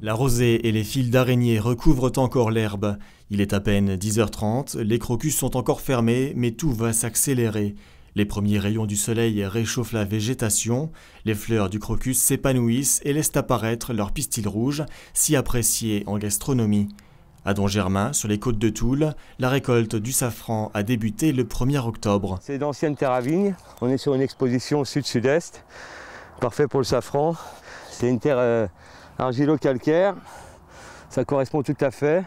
La rosée et les fils d'araignée recouvrent encore l'herbe. Il est à peine 10h30, les crocus sont encore fermés, mais tout va s'accélérer. Les premiers rayons du soleil réchauffent la végétation, les fleurs du crocus s'épanouissent et laissent apparaître leurs pistils rouges, si appréciés en gastronomie. À Dongermain, sur les côtes de Toul, la récolte du safran a débuté le 1er octobre. C'est d'anciennes terres à vigne, on est sur une exposition sud-sud-est, parfait pour le safran. C'est une terre argilo-calcaire, ça correspond tout à fait.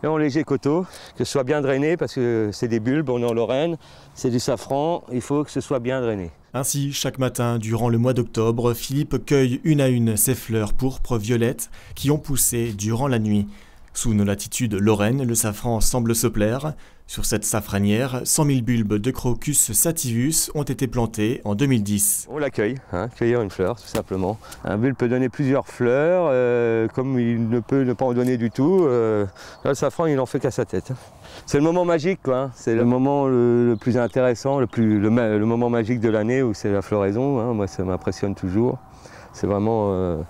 Et en léger coteau, que ce soit bien drainé parce que c'est des bulbes, on est en Lorraine, c'est du safran, il faut que ce soit bien drainé. Ainsi, chaque matin, durant le mois d'octobre, Philippe cueille une à une ces fleurs pourpres violettes qui ont poussé durant la nuit. Sous nos latitudes lorraines, le safran semble se plaire. Sur cette safranière, 100 000 bulbes de Crocus sativus ont été plantés en 2010. On l'accueille, cueillir une fleur tout simplement. Un bulbe peut donner plusieurs fleurs, comme il ne peut ne pas en donner du tout. Là, le safran, il n'en fait qu'à sa tête. C'est le moment magique, quoi. C'est le moment le plus intéressant, le moment magique de l'année où c'est la floraison. Moi, ça m'impressionne toujours. C'est vraiment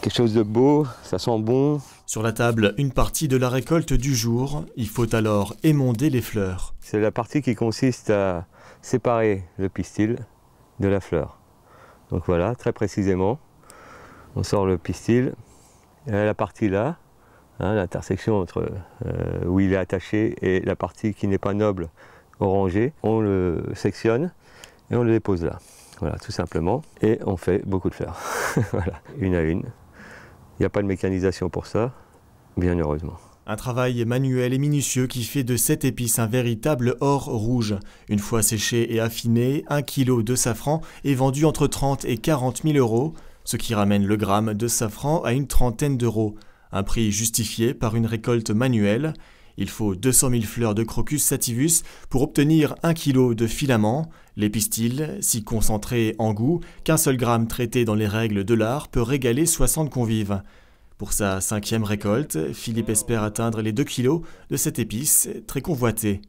quelque chose de beau, ça sent bon. Sur la table, une partie de la récolte du jour. Il faut alors émonder les fleurs. C'est la partie qui consiste à séparer le pistil de la fleur. Donc voilà, très précisément, on sort le pistil. Et la partie là, l'intersection entre où il est attaché et la partie qui n'est pas noble, orangée, on le sectionne et on le dépose là. Voilà, tout simplement. Et on fait beaucoup de fleurs. Voilà, une à une. Il n'y a pas de mécanisation pour ça, bien heureusement. Un travail manuel et minutieux qui fait de cette épice un véritable or rouge. Une fois séché et affiné, 1 kg de safran est vendu entre 30 et 40 000 euros, ce qui ramène le gramme de safran à une trentaine d'euros. Un prix justifié par une récolte manuelle. Il faut 200 000 fleurs de Crocus sativus pour obtenir 1 kg de filament. Les pistils, si concentrés en goût qu'un seul gramme traité dans les règles de l'art peut régaler 60 convives. Pour sa 5e récolte, Philippe espère atteindre les 2 kg de cette épice très convoitée.